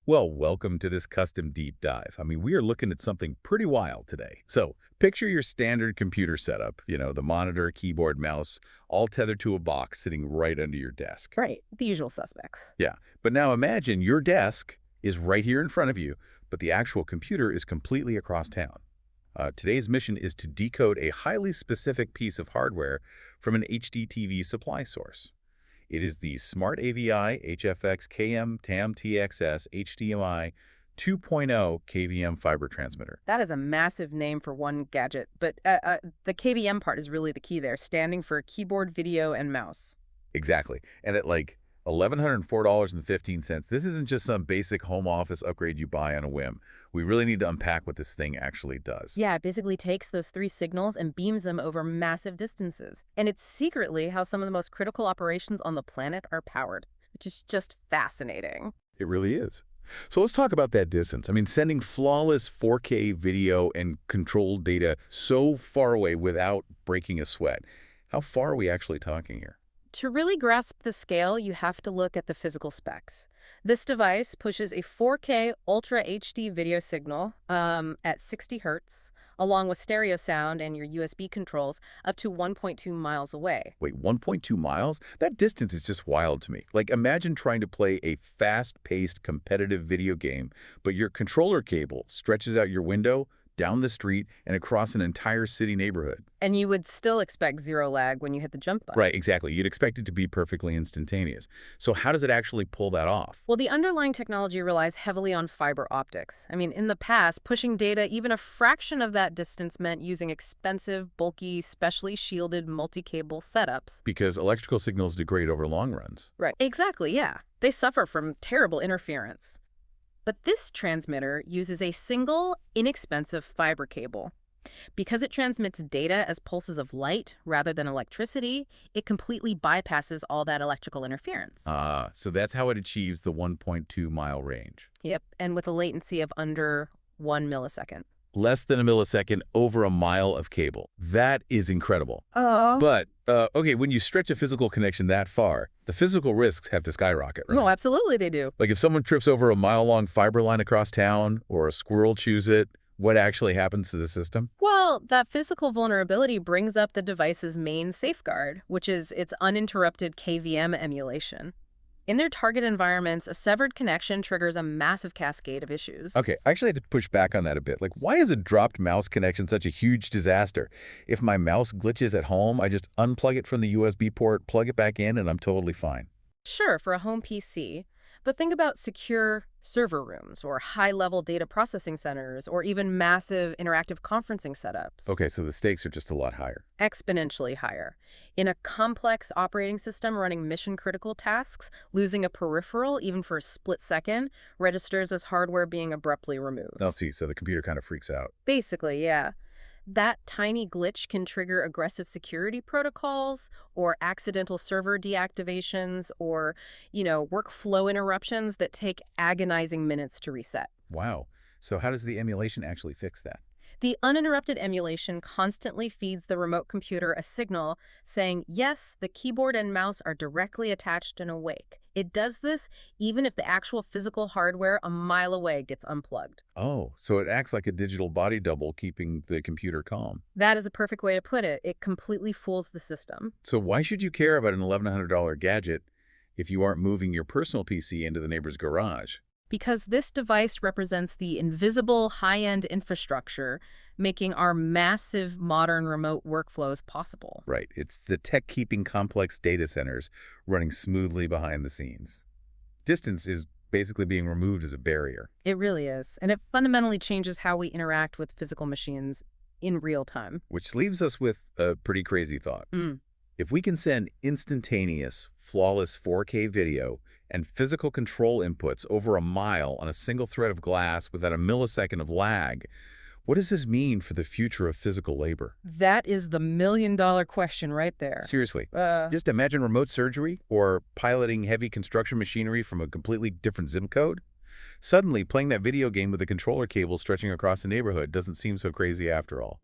Well, welcome to this custom deep dive. We are looking at something pretty wild today. So, picture your standard computer setup, the monitor, keyboard, mouse, all tethered to a box sitting right under your desk. Right, the usual suspects. Yeah, but now imagine your desk is right here in front of you, but the actual computer is completely across town. Today's mission is to decode a highly specific piece of hardware from an HDTV supply source. It is the SmartAVI HFX-KM-TX-S HDMI 2.0 KVM fiber transmitter. That is a massive name for one gadget, but the KVM part is really the key there, standing for keyboard, video, and mouse. Exactly. And at like $1,104.15, this isn't just some basic home office upgrade you buy on a whim. We really need to unpack what this thing actually does. Yeah, it basically takes those three signals and beams them over massive distances. And it's secretly how some of the most critical operations on the planet are powered, which is just fascinating. It really is. So let's talk about that distance. Sending flawless 4K video and controlled data so far away without breaking a sweat. How far are we actually talking here? To really grasp the scale, you have to look at the physical specs. This device pushes a 4K Ultra HD video signal at 60 Hertz, along with stereo sound and your USB controls, up to 1.2 miles away. Wait, 1.2 miles? That distance is just wild to me. Like, imagine trying to play a fast-paced competitive video game, but your controller cable stretches out your window, down the street, and across an entire city neighborhood. And you would still expect zero lag when you hit the jump button. Right, exactly. You'd expect it to be perfectly instantaneous. So how does it actually pull that off? Well, the underlying technology relies heavily on fiber optics. In the past, pushing data even a fraction of that distance meant using expensive, bulky, specially shielded multi-cable setups. Because electrical signals degrade over long runs. Right. Exactly, yeah. They suffer from terrible interference. But this transmitter uses a single, inexpensive fiber cable. Because it transmits data as pulses of light rather than electricity, it completely bypasses all that electrical interference. So that's how it achieves the 1.2-mile range. Yep, and with a latency of under 1 millisecond. Less than a millisecond over a mile of cable. That is incredible. Oh. But, okay, when you stretch a physical connection that far, the physical risks have to skyrocket, right? Oh, absolutely they do. Like if someone trips over a mile-long fiber line across town, or a squirrel chews it, what actually happens to the system? Well, that physical vulnerability brings up the device's main safeguard, which is its uninterrupted KVM emulation. In their target environments, a severed connection triggers a massive cascade of issues. Okay, I actually had to push back on that a bit. Like, why is a dropped mouse connection such a huge disaster? If my mouse glitches at home, I just unplug it from the USB port, plug it back in, and I'm totally fine. Sure, for a home PC, but think about secure server rooms or high-level data processing centers or even massive interactive conferencing setups. Okay, so the stakes are just a lot higher. Exponentially higher. In a complex operating system running mission-critical tasks, losing a peripheral, even for a split second, registers as hardware being abruptly removed. Let's see, so the computer kind of freaks out. Basically, yeah. That tiny glitch can trigger aggressive security protocols or accidental server deactivations or, workflow interruptions that take agonizing minutes to reset. Wow. So how does the emulation actually fix that? The uninterrupted emulation constantly feeds the remote computer a signal saying, yes, the keyboard and mouse are directly attached and awake. It does this even if the actual physical hardware a mile away gets unplugged. Oh, so it acts like a digital body double, keeping the computer calm. That is a perfect way to put it. It completely fools the system. So why should you care about an $1,100 gadget if you aren't moving your personal PC into the neighbor's garage? Because this device represents the invisible high-end infrastructure making our massive modern remote workflows possible. Right. It's the tech keeping complex data centers running smoothly behind the scenes. Distance is basically being removed as a barrier. It really is. And it fundamentally changes how we interact with physical machines in real time. Which leaves us with a pretty crazy thought. If we can send instantaneous, flawless 4K video and physical control inputs over a mile on a single thread of glass without a millisecond of lag, what does this mean for the future of physical labor? That is the million-dollar question right there. Seriously, just imagine remote surgery or piloting heavy construction machinery from a completely different zip code. Suddenly, playing that video game with a controller cable stretching across the neighborhood doesn't seem so crazy after all.